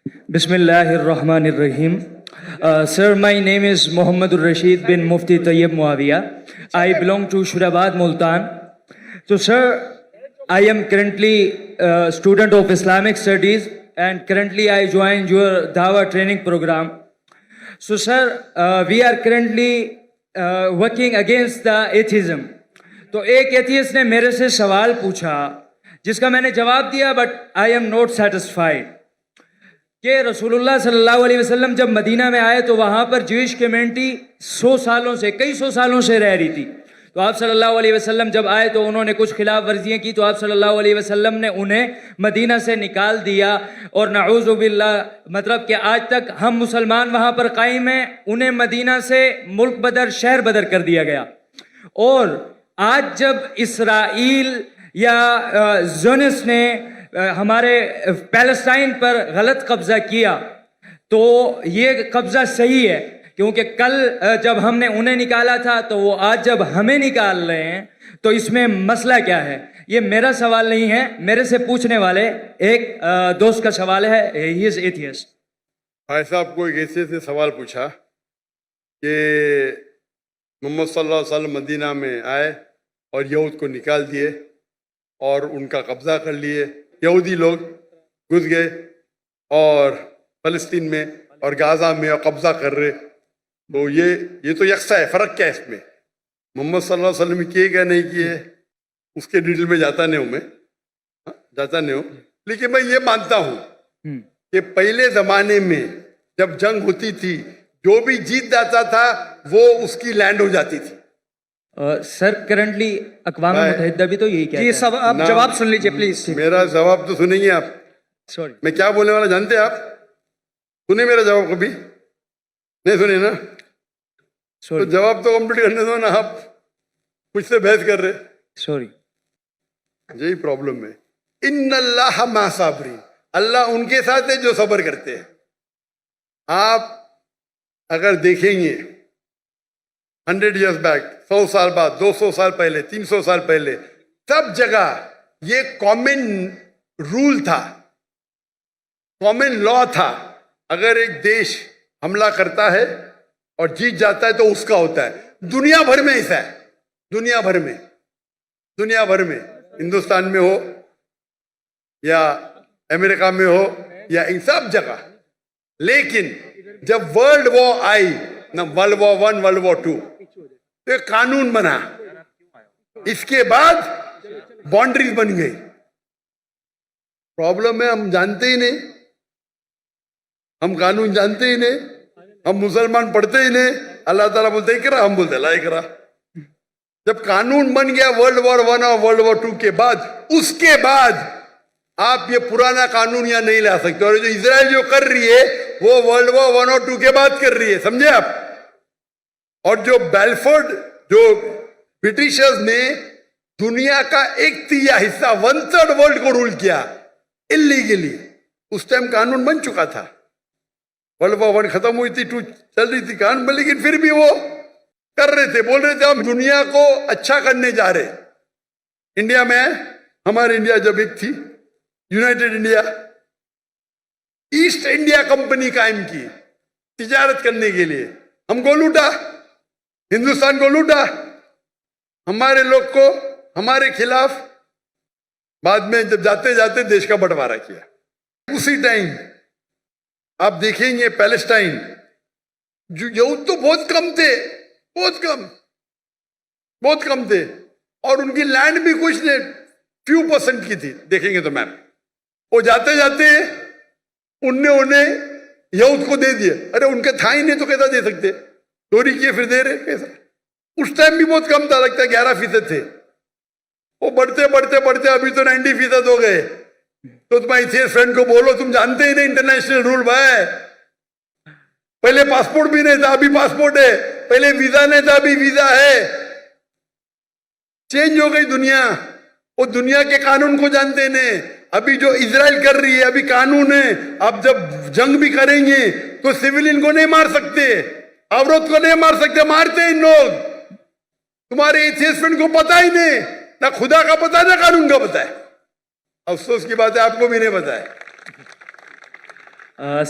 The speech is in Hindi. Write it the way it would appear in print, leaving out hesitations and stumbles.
Bismillahirrahmanirrahim. Sir, my name is Muhammadur Rashid bin Mufti Tayyib Muawiyah. I belong to Shurabad, Multan. So, sir, I am currently a student of Islamic Studies and currently I joined your Dawah training program. So, sir, we are currently working against the atheism. तो एक एथियस्ट ने मेरे से सवाल पूछा जिसका मैंने जवाब दिया, but I am not satisfied कि रसूलुल्लाह सल्लल्लाहु अलैहि वसल्लम जब मदीना में आए तो वहाँ पर ज्यूइश कम्युनिटी कई सौ सालों से रह रही थी। तो आप सल्लल्लाहु अलैहि वसल्लम जब आए तो उन्होंने कुछ खिलाफ वर्जियाँ की, तो आप सल्लल्लाहु अलैहि वसल्लम ने उन्हें मदीना से निकाल दिया। और नऊज़ु बिल्लाह, मतलब कि आज तक हम मुसलमान वहाँ पर कायम हैं, उन्हें मदीना से मुल्क बदर, शहर बदर कर दिया गया। और आज जब इसराइल या ज़ोनिस्ट ने हमारे पैलेस्टाइन पर गलत कब्जा किया तो ये कब्जा सही है, क्योंकि कल जब हमने उन्हें निकाला था तो वो आज जब हमें निकाल रहे हैं, तो इसमें मसला क्या है? ये मेरा सवाल नहीं है, मेरे से पूछने वाले एक दोस्त का सवाल है। He is atheist. भाई साहब को एक ऐसे से सवाल पूछा कि मोहम्मद सल्लल्लाहु अलैहि वसल्लम मदीना में आए और यहूद को निकाल दिए और उनका कब्जा कर लिए। यहूदी लोग घुस गए और फ़लस्तीन में और गाज़ा में और कब्जा कर रहे। तो ये तो यकसा है, फ़र्क क्या है इसमें? मोहम्मद सल्लल्लाहु अलैहि वसल्लम किए क्या नहीं किए उसके डिटेल में जाता नहीं हूँ, लेकिन मैं ये मानता हूँ कि पहले ज़माने में जब जंग होती थी, जो भी जीत जाता था वो उसकी लैंड हो जाती थी। सर, करंटली अक़वाम मुत्तहिदा भी तो यही कहता है। सब आप जवाब सुन लीजिए प्लीज। मेरा जवाब तो सुनेंगे आप। सॉरी, मैं क्या बोलने वाला जानते हैं आप? सुने मेरा जवाब कभी? नहीं सुने ना? तो जवाब तो कंप्लीट करने दो ना, आप मुझसे बहस कर रहे। सॉरी, यही प्रॉब्लम है। इन्नल्लाह मा साबरीन, अल्लाह उनके साथ है जो सब्र करते हैं। आप अगर देखेंगे 100 years बैक, 100 साल बाद, 200 साल पहले, 300 साल पहले, सब जगह ये कॉमन रूल था, कॉमन लॉ था। अगर एक देश हमला करता है और जीत जाता है तो उसका होता है। दुनिया भर में ऐसा है, दुनिया भर में, हिंदुस्तान में हो या अमेरिका में हो या इन सब जगह। लेकिन जब वर्ल्ड वॉर आई ना, वर्ल्ड वॉर 1, वर्ल्ड वॉर 2, तो एक कानून बना, इसके बाद बाउंड्रीज बन गई। प्रॉब्लम है हम जानते ही नहीं, हम कानून जानते ही नहीं, हम मुसलमान पढ़ते ही नहीं। अल्लाह ताला बोलते इकरा, हम बोलते ला इकरा। जब कानून बन गया वर्ल्ड वॉर 1 और वर्ल्ड वॉर 2 के बाद, उसके बाद आप ये पुराना कानून यहाँ नहीं ला सकते। और जो इजराइल जो कर रही है वो वर्ल्ड वॉर 1 और 2 के बाद कर रही है, समझे आप? और जो बेलफोर्ड, जो ब्रिटिशर्स ने दुनिया का 1/3 हिस्सा, 1/3 वर्ल्ड को रूल किया इलीगली, उस टाइम कानून बन चुका था। वर्ल्ड वॉर 1 खत्म हुई थी, 2 चल रही थी कानून, लेकिन फिर भी वो कर रहे थे, बोल रहे थे हम दुनिया को अच्छा करने जा रहे। इंडिया में, हमारे इंडिया जब एक थी United India, east India company कायम की तिजारत करने के लिए। हमको लूटा, हिंदुस्तान को लूटा, हमारे लोग को हमारे खिलाफ। बाद में जब जाते जाते देश का बंटवारा किया। उसी टाइम आप देखेंगे पैलेस्टाइन, जो यहूद तो बहुत कम थे, बहुत कम थे, और उनकी लैंड भी कुछ नहीं, few % की थी। देखेंगे तो मैम, वो जाते जाते उन्हें यहूद को दे दिए। अरे उनके था ही नहीं तो कैसा दे सकते? चोरी किए फिर दे रहे कैसा? उस टाइम भी बहुत कम था, लगता है 11% थे। वो बढ़ते बढ़ते बढ़ते अभी तो 90% हो गए। तो तुम्हारे फ्रेंड को बोलो, तुम जानते ही नहीं इंटरनेशनल रूल भाई। पहले पासपोर्ट भी नहीं था, अभी पासपोर्ट है। पहले वीजा नहीं था, अभी वीजा है। चेंज हो गई दुनिया। वो दुनिया के कानून को जानते नहीं। अभी जो इजराइल कर रही है, अभी कानून है, अब जब जंग भी करेंगे तो सिविलियन को नहीं मार सकते, औरत को नहीं मार सकते, मारते हैं इन लोग। तुम्हारे एथियस्ट फ्रेंड को पता ही नहीं, ना खुदा का पता है ना कानून का पता है। अफसोस की बात है, आपको भी नहीं पता है। सर